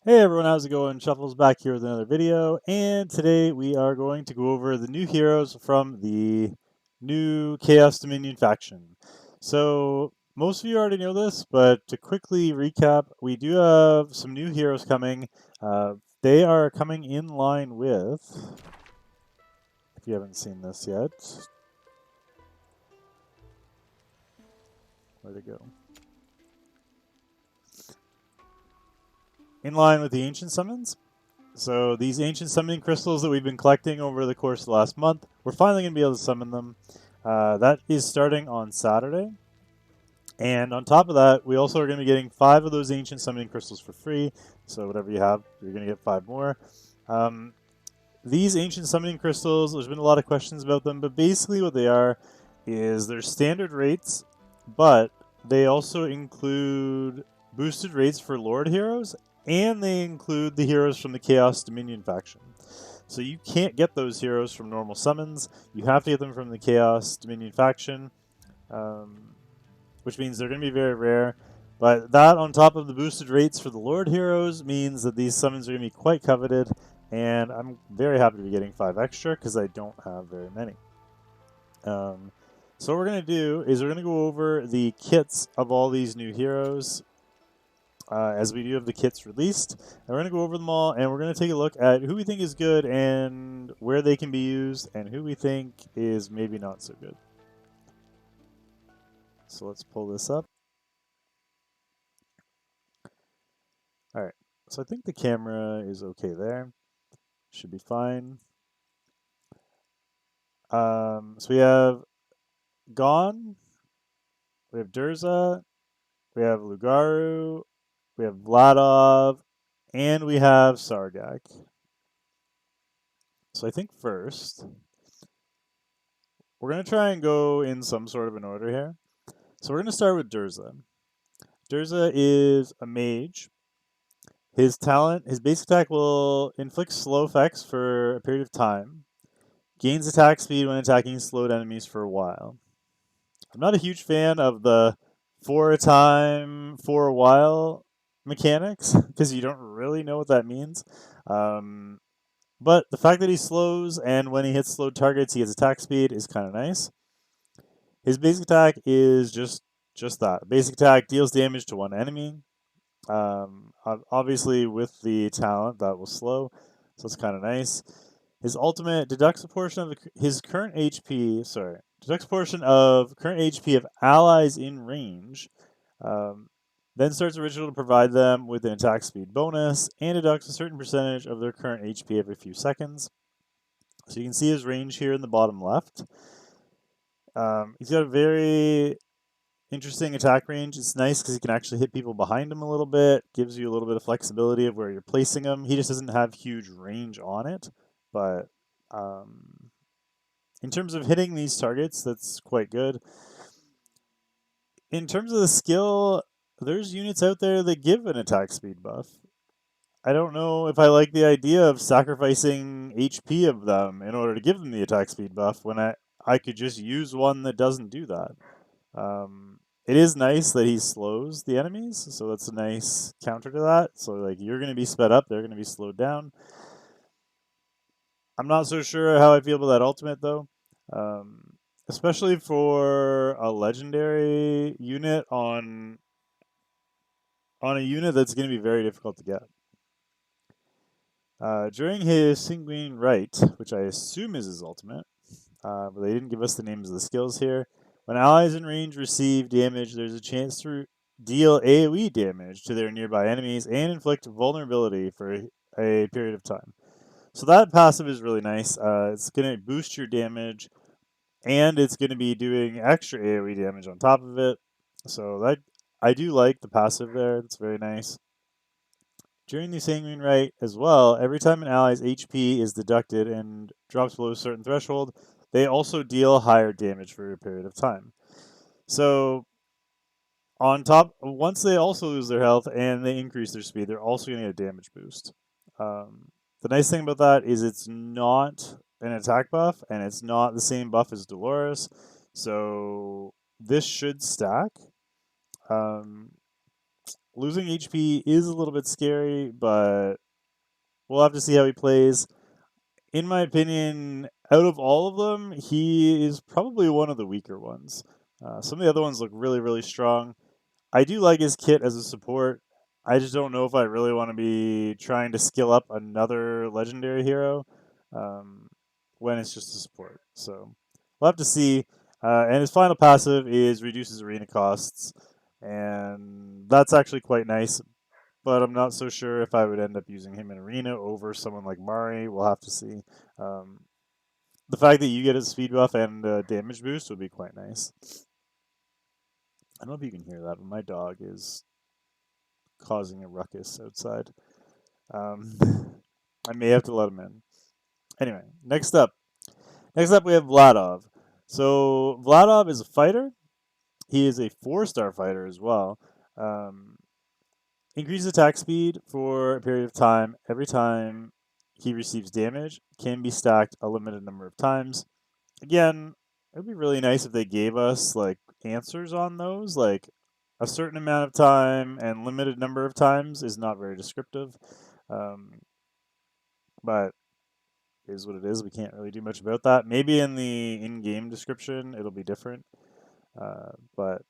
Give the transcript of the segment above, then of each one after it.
Hey everyone, how's it going? Shuffle's back here with another video, and today we are going to go over the new heroes from the new Chaos Dominion faction. So, most of you already know this, but to quickly recap, we do have some new heroes coming. They are coming in line with, if you haven't seen this yet, where'd it go? In line with the Ancient Summons. So these ancient summoning crystals that we've been collecting over the course of the last month, we're finally going to be able to summon them. That is starting on Saturday. And on top of that, we also are going to be getting 5 of those ancient summoning crystals for free. So whatever you have, you're going to get 5 more. These ancient summoning crystals, there's been a lot of questions about them, but basically what they are is they're standard rates, but they also include boosted rates for Lord heroes, and they include the heroes from the Chaos Dominion faction. So you can't get those heroes from normal summons. You have to get them from the Chaos Dominion faction, which means they're going to be very rare. But that, on top of the boosted rates for the Lord heroes, means that these summons are going to be quite coveted, and I'm very happy to be getting 5 extra because I don't have very many. So what we're going to do is we're going to go over the kits of all these new heroes as we do have the kits released. And we're going to go over them all, and we're going to take a look at who we think is good and where they can be used, and who we think is maybe not so good. So let's pull this up. All right, so I think the camera is okay there. Should be fine. So we have Gon, we have Durza, we have Lugaru, we have Vladov, and we have Sargak. So I think first, we're going to try and go in some sort of an order here. So we're going to start with Durza. Durza is a mage. His talent, his basic attack will inflict slow effects for a period of time. Gains attack speed when attacking slowed enemies for a while. I'm not a huge fan of the for a time, for a while mechanics, because you don't really know what that means. But the fact that he slows, and when he hits slowed targets, he gets attack speed is kind of nice. His basic attack is just that. Basic attack deals damage to one enemy. Obviously, with the talent, that will slow, so it's kind of nice. His ultimate deducts a portion of his current HP. Sorry, deducts a portion of current HP of allies in range. Then starts a ritual to provide them with an attack speed bonus, and deducts a certain percentage of their current HP every few seconds. So you can see his range here in the bottom left. He's got a very interesting attack range. It's nice because he can actually hit people behind him a little bit. Gives you a little bit of flexibility of where you're placing him. He just doesn't have huge range on it, but in terms of hitting these targets, that's quite good. In terms of the skill, there's units out there that give an attack speed buff. I don't know if I like the idea of sacrificing HP of them in order to give them the attack speed buff when I could just use one that doesn't do that. It is nice that he slows the enemies, so that's a nice counter to that. So like you're going to be sped up, they're going to be slowed down. I'm not so sure how I feel about that ultimate though, especially for a legendary unit on a unit that's going to be very difficult to get. During his Sanguine Rite, which I assume is his ultimate, but they didn't give us the names of the skills here. When allies in range receive damage, there's a chance to deal AoE damage to their nearby enemies and inflict vulnerability for a period of time. So that passive is really nice. It's going to boost your damage, and it's going to be doing extra AoE damage on top of it. So that I do like the passive there. It's very nice. During the Sanguine Rite as well, every time an ally's HP is deducted and drops below a certain threshold, they also deal higher damage for a period of time. So on top, once they also lose their health and they increase their speed, they're also going to get a damage boost. The nice thing about that is it's not an attack buff, and it's not the same buff as Dolores, so this should stack. Losing HP is a little bit scary, but we'll have to see how he plays. In my opinion, out of all of them, he is probably one of the weaker ones. Some of the other ones look really, really strong. I do like his kit as a support. I just don't know if I really want to be trying to skill up another legendary hero um, when it's just a support. So we'll have to see. And his final passive is reduces arena costs, and that's actually quite nice. But I'm not so sure if I would end up using him in arena over someone like Mari. We'll have to see. Um, the fact that you get a speed buff and a damage boost would be quite nice. I don't know if you can hear that, but my dog is causing a ruckus outside. Um, I may have to let him in. Anyway, next up. Next up, we have Vladov. So Vladov is a fighter. He is a 4-star fighter as well. Um, increases attack speed for a period of time. Every time he receives damage, can be stacked a limited number of times. Again, it would be really nice if they gave us like answers on those, like a certain amount of time and limited number of times is not very descriptive. Um, but is what it is. We can't really do much about that. Maybe in the in-game description it'll be different. But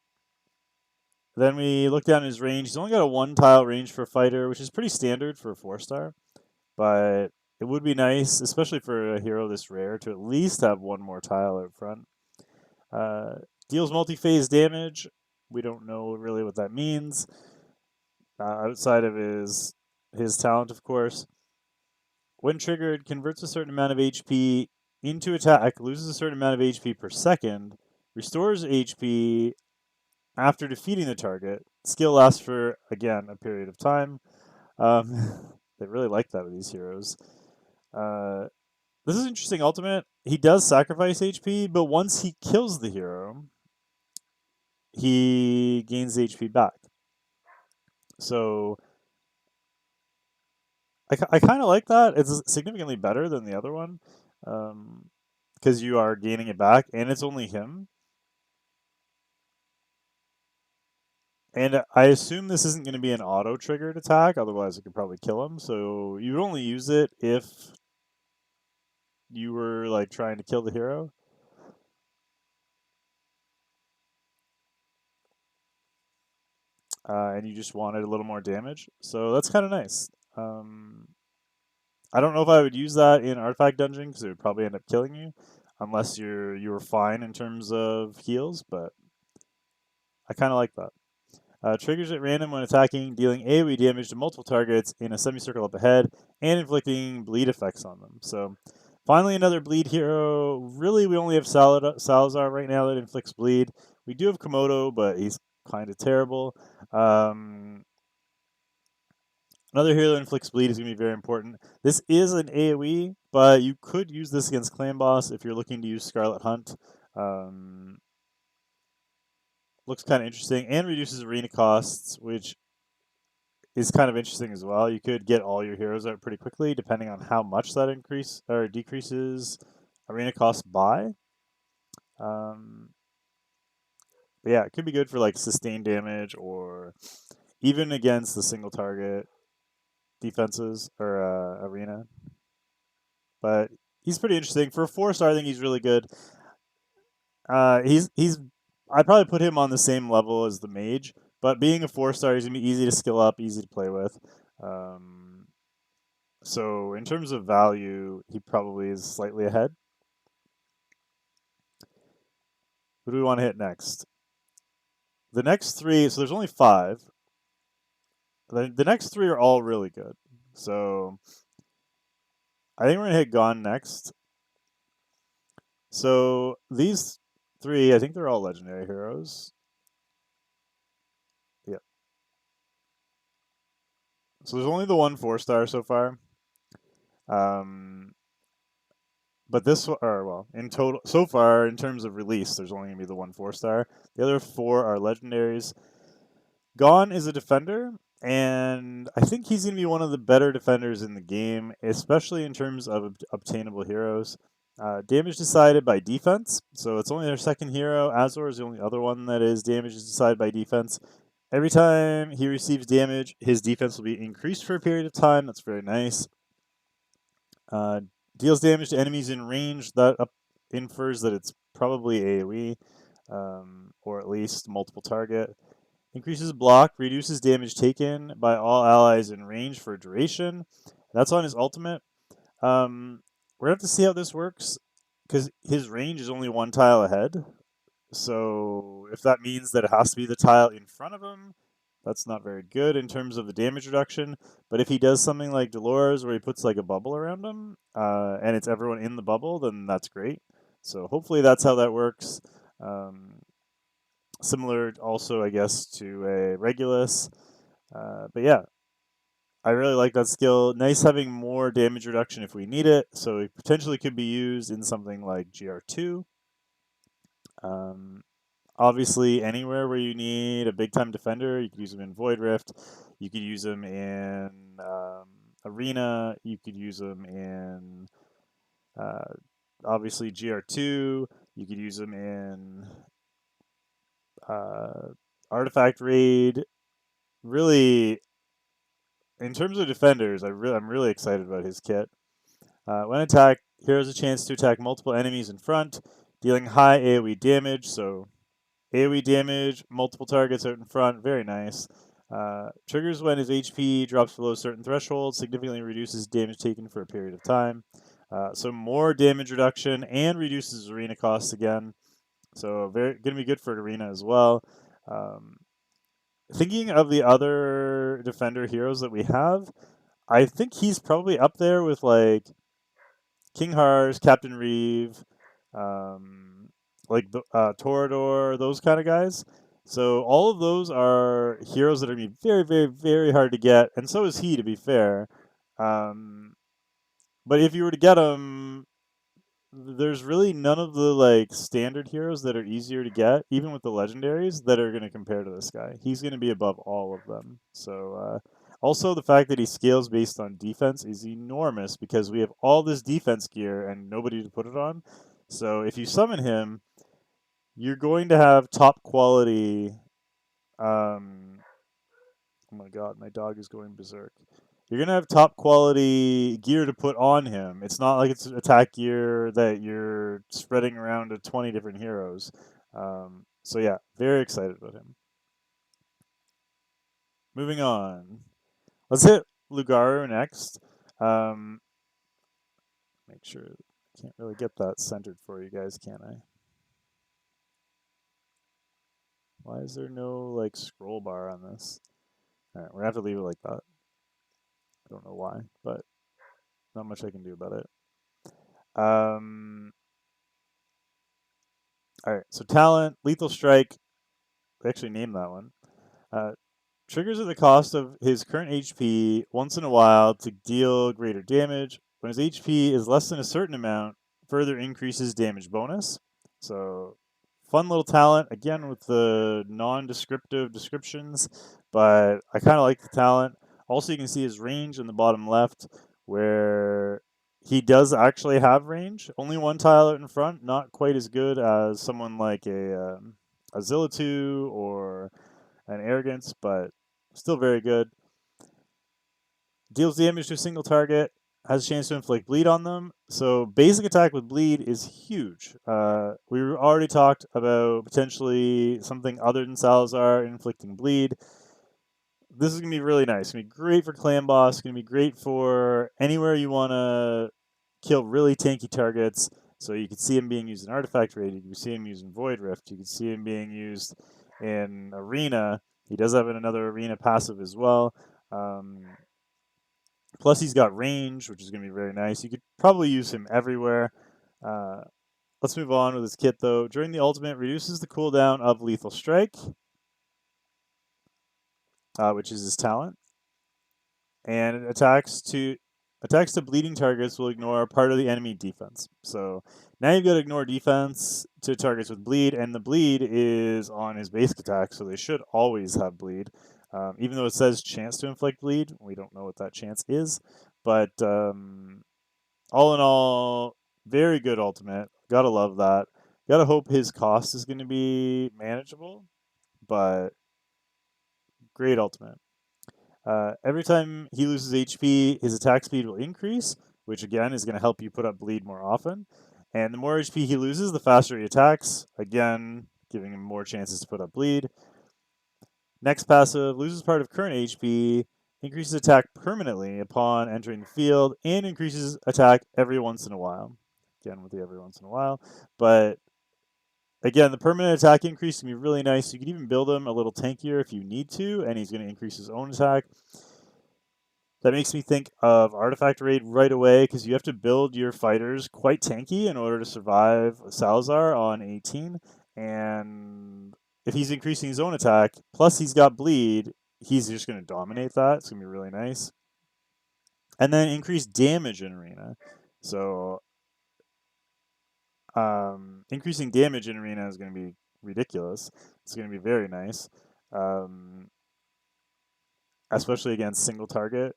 then we look down his range. He's only got a 1-tile range for a fighter, which is pretty standard for a 4-star. But it would be nice, especially for a hero this rare, to at least have one more tile out front. Deals multi-phase damage. We don't know really what that means. Outside of his talent, of course. When triggered, converts a certain amount of HP into attack, loses a certain amount of HP per second, restores HP after defeating the target. Skill lasts for, again, a period of time. They really like that with these heroes. This is interesting ultimate. He does sacrifice HP, but once he kills the hero, he gains HP back. So I kind of like that. It's significantly better than the other one because you are gaining it back, and it's only him. And I assume this isn't going to be an auto-triggered attack, otherwise it could probably kill him. So you would only use it if you were like trying to kill the hero. And you just wanted a little more damage. So that's kind of nice. I don't know if I would use that in Artifact Dungeon because it would probably end up killing you, unless you were fine in terms of heals. But I kind of like that. Triggers at random when attacking, dealing AoE damage to multiple targets in a semicircle up ahead, and inflicting bleed effects on them. So, finally, another bleed hero. Really, we only have Salazar right now that inflicts bleed. We do have Komodo, but he's kind of terrible. Another hero that inflicts bleed is going to be very important. This is an AoE, but you could use this against Clan Boss if you're looking to use Scarlet Hunt. Looks kind of interesting and reduces arena costs, which is kind of interesting as well. You could get all your heroes out pretty quickly, depending on how much that increase or decreases arena costs by. But yeah, it could be good for like sustained damage or even against the single target defenses or arena. But he's pretty interesting for a 4-star. I think he's really good. He's I'd probably put him on the same level as the mage, but being a 4-star, he's gonna be easy to skill up, easy to play with. So in terms of value, he probably is slightly ahead. Who do we want to hit next? The next 3, so there's only 5. The next 3 are all really good. So I think we're gonna hit Gone next. So these 3, I think they're all legendary heroes. Yeah. So there's only the one 4-star so far. But this, or well, in total, so far in terms of release, there's only gonna be the one 4-star. The other 4 are legendaries. Gone is a defender, and I think he's gonna be one of the better defenders in the game, especially in terms of obtainable heroes. Damage decided by defense, so it's only their second hero. Azor is the only other one that is damage is decided by defense. Every time he receives damage, his defense will be increased for a period of time. That's very nice. Uh, deals damage to enemies in range. That infers that it's probably AoE, or at least multiple target. Increases block, reduces damage taken by all allies in range for a duration. That's on his ultimate. We're gonna have to see how this works because his range is only one tile ahead. So if that means that it has to be the tile in front of him, that's not very good in terms of the damage reduction. But if he does something like Dolores where he puts like a bubble around him, and it's everyone in the bubble, then that's great. So hopefully that's how that works. Similar also, I guess, to a Regulus. But yeah, I really like that skill. Nice having more damage reduction if we need it. So it potentially could be used in something like GR2. Um, Obviously, anywhere where you need a big time defender, you could use them in Void Rift. You could use them in Arena. You could use them in uh, obviously GR2. You could use them in uh, Artifact Raid. Really, in terms of defenders, I'm really excited about his kit. When attacked, hero has a chance to attack multiple enemies in front, dealing high AoE damage. So AoE damage, multiple targets out in front, very nice. Triggers when his HP drops below certain thresholds, significantly reduces damage taken for a period of time. So more damage reduction and reduces arena costs again. So very going to be good for arena as well. Um, Thinking of the other defender heroes that we have, I think he's probably up there with like King Hars, Captain Reeve, um, like the Torador, those kind of guys. So all of those are heroes that are going to be very, very, very hard to get, and so is he, to be fair. Um, but if you were to get him, there's really none of the like standard heroes that are easier to get, even with the legendaries, that are going to compare to this guy. He's going to be above all of them. So also the fact that he scales based on defense is enormous because we have all this defense gear and nobody to put it on. So if you summon him, you're going to have top quality. Oh my god, my dog is going berserk. You're gonna have top quality gear to put on him. It's not like it's attack gear that you're spreading around to 20 different heroes. So yeah, very excited about him. Moving on. Let's hit Lugaru next. Um, make sure I can't really get that centered for you guys, can I? Why is there no like scroll bar on this? All right, we're gonna have to leave it like that. I don't know why, but not much I can do about it. Um, all right, so talent, lethal strike. They actually named that one. Uh, Triggers at the cost of his current HP once in a while to deal greater damage. When his HP is less than a certain amount, further increases damage bonus. So, fun little talent, again with the non descriptive descriptions, but I kind of like the talent. Also, you can see his range in the bottom left, where he does actually have range. Only one tile out in front, not quite as good as someone like a Zillatu or an Arrogance, but still very good. Deals damage to a single target, has a chance to inflict bleed on them. So basic attack with bleed is huge. We already talked about potentially something other than Salazar inflicting bleed. This is gonna be really nice. It's gonna be great for clan boss. It's gonna be great for anywhere you wanna kill really tanky targets. So you can see him being used in Artifact Raid. You can see him used in Void Rift. You can see him being used in Arena. He does have another Arena passive as well. Plus, he's got range, which is going to be very nice. You could probably use him everywhere. Uh, let's move on with his kit, though. During the ultimate, reduces the cooldown of Lethal Strike, which is his talent, and it attacks to bleeding targets will ignore part of the enemy defense. So now you've got to ignore defense to targets with bleed, and the bleed is on his basic attack, so they should always have bleed. Even though it says chance to inflict bleed, we don't know what that chance is. But all in all, very good ultimate. Gotta love that. Gotta hope his cost is going to be manageable, but Great ultimate. Every time he loses HP, his attack speed will increase, which again is going to help you put up bleed more often. And the more HP he loses, the faster he attacks, again, giving him more chances to put up bleed. Next passive, loses part of current HP, increases attack permanently upon entering the field, and increases attack every once in a while. Again, with the every once in a while. But again, the permanent attack increase can be really nice. You can even build him a little tankier if you need to, and he's going to increase his own attack. That makes me think of Artifact Raid right away, because you have to build your fighters quite tanky in order to survive Salazar on 18. And if he's increasing his own attack, plus he's got bleed, he's just going to dominate that. It's going to be really nice. And then increase damage in Arena. So increasing damage in Arena is going to be ridiculous. It's going to be very nice, especially against single target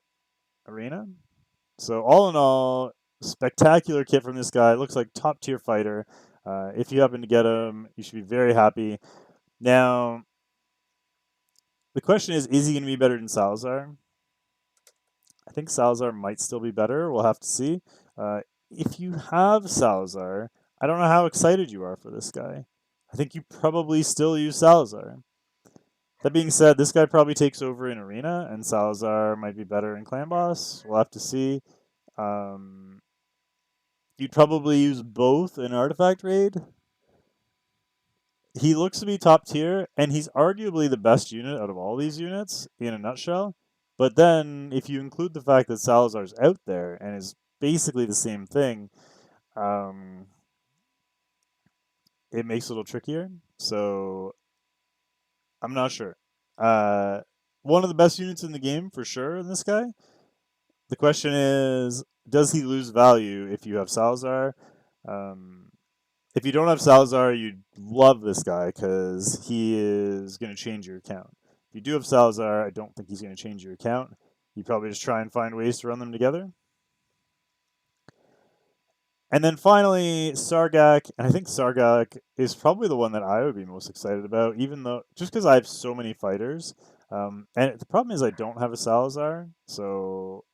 Arena. So all in all, spectacular kit from this guy. Looks like top tier fighter. If you happen to get him, you should be very happy. Now, the question is he going to be better than Salazar? I think Salazar might still be better. We'll have to see. If you have Salazar, I don't know how excited you are for this guy. I think you probably still use Salazar. That being said, this guy probably takes over in Arena, and Salazar might be better in Clan Boss. We'll have to see. You'd probably use both in Artifact Raid. He looks to be top tier, and he's arguably the best unit out of all these units in a nutshell. But then, if you include the fact that Salazar's out there and is basically the same thing, it makes it a little trickier. So, I'm not sure. One of the best units in the game for sure in this guy. The question is, does he lose value if you have Salazar? If you don't have Salazar, you'd love this guy because he is going to change your account. If you do have Salazar, I don't think he's going to change your account. You probably just try and find ways to run them together. And then finally, Sargak. And I think Sargak is probably the one that I would be most excited about, even though just because I have so many fighters. And the problem is I don't have a Salazar, so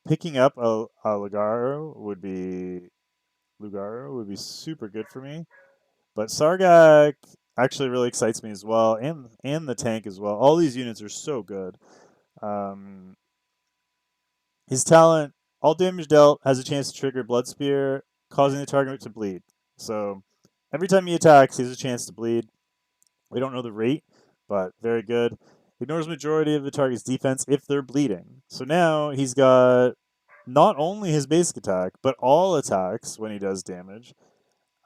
picking up a Lugaro would be super good for me. But Sargak actually really excites me as well, and the tank as well. All these units are so good. His talent, all damage dealt, has a chance to trigger Blood Spear, causing the target to bleed. So every time he attacks, he has a chance to bleed. We don't know the rate, but very good. Ignores majority of the target's defense if they're bleeding. So now he's got not only his basic attack, but all attacks when he does damage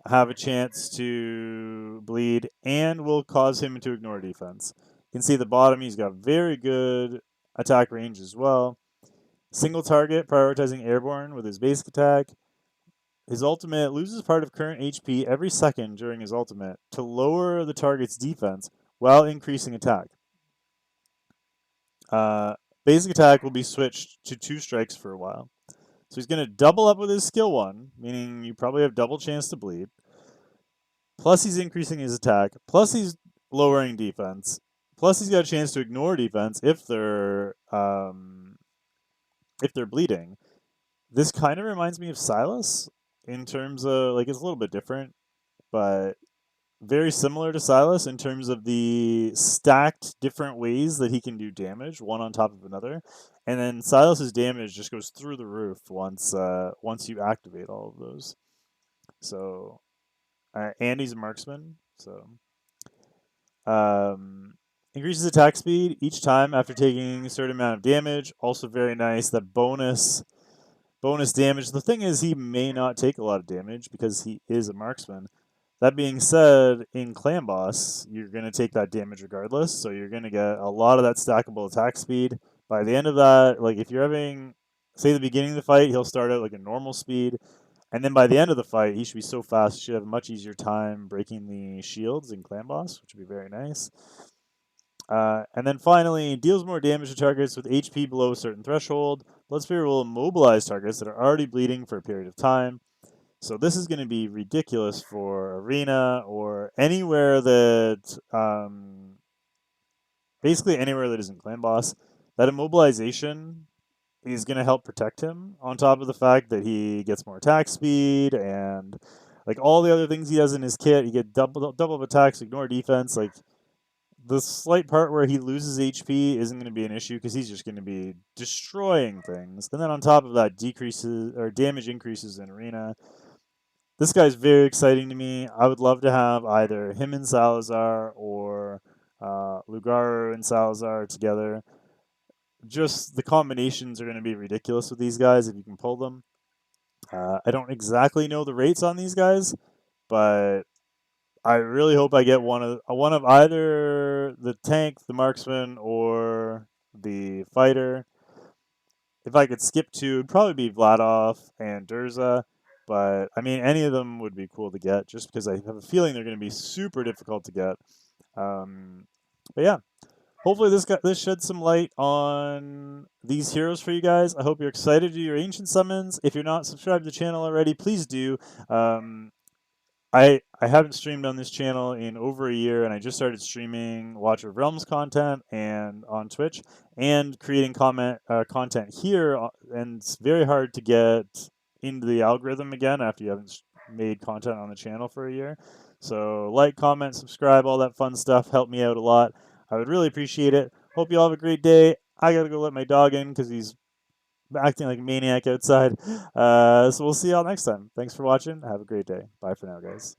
have a chance to bleed and will cause him to ignore defense. You can see at the bottom he's got very good attack range as well. Single target, prioritizing airborne with his basic attack. His ultimate loses part of current HP every second during his ultimate to lower the target's defense while increasing attack. Basic attack will be switched to 2 strikes for a while. So he's going to double up with his skill 1, meaning you probably have double chance to bleed. Plus he's increasing his attack. Plus he's lowering defense. Plus he's got a chance to ignore defense if they're bleeding. This kind of reminds me of Silas in terms of, like, it's a little bit different, but very similar to Silas in terms of the stacked different ways that he can do damage, one on top of another. And then Silas's damage just goes through the roof once you activate all of those. So, and he's a marksman, so increases attack speed each time after taking a certain amount of damage. Also very nice. That bonus damage. The thing is, he may not take a lot of damage because he is a marksman. That being said, in Clan Boss, you're going to take that damage regardless, so you're going to get a lot of that stackable attack speed. By the end of that, like if you're having, say, the beginning of the fight, he'll start out like a normal speed, and then by the end of the fight, he should be so fast, he should have a much easier time breaking the shields in Clan Boss, which would be very nice. And then finally, deals more damage to targets with HP below a certain threshold. Blood Spear will immobilize targets that are already bleeding for a period of time. So this is going to be ridiculous for Arena or anywhere that basically anywhere that isn't clan boss. That immobilization is going to help protect him. On top of the fact that he gets more attack speed and like all the other things he has in his kit, you get double attacks, ignore defense. Like the slight part where he loses HP isn't going to be an issue because he's just going to be destroying things. And then on top of that, decreases or damage increases in arena. This guy's very exciting to me. I would love to have either him and Salazar or Lugaru and Salazar together. Just the combinations are going to be ridiculous with these guys if you can pull them. I don't exactly know the rates on these guys, but I really hope I get one of either the tank, the marksman, or the fighter. If I could skip two, it'd probably be Vladov and Durza. But I mean, any of them would be cool to get, just because I have a feeling they're going to be super difficult to get. Um, but yeah, hopefully this sheds some light on these heroes for you guys. I hope you're excited to do your ancient summons. If you're not subscribed to the channel already, please do. I haven't streamed on this channel in over a year, and I just started streaming Watch of Realms content and on Twitch, and creating content here. And it's very hard to get into the algorithm again after you haven't made content on the channel for a year. So like, comment, subscribe, all that fun stuff. Help me out a lot. I would really appreciate it. Hope you all have a great day. I gotta go let my dog in because he's acting like a maniac outside. So we'll see y'all next time. Thanks for watching. Have a great day. Bye for now, guys.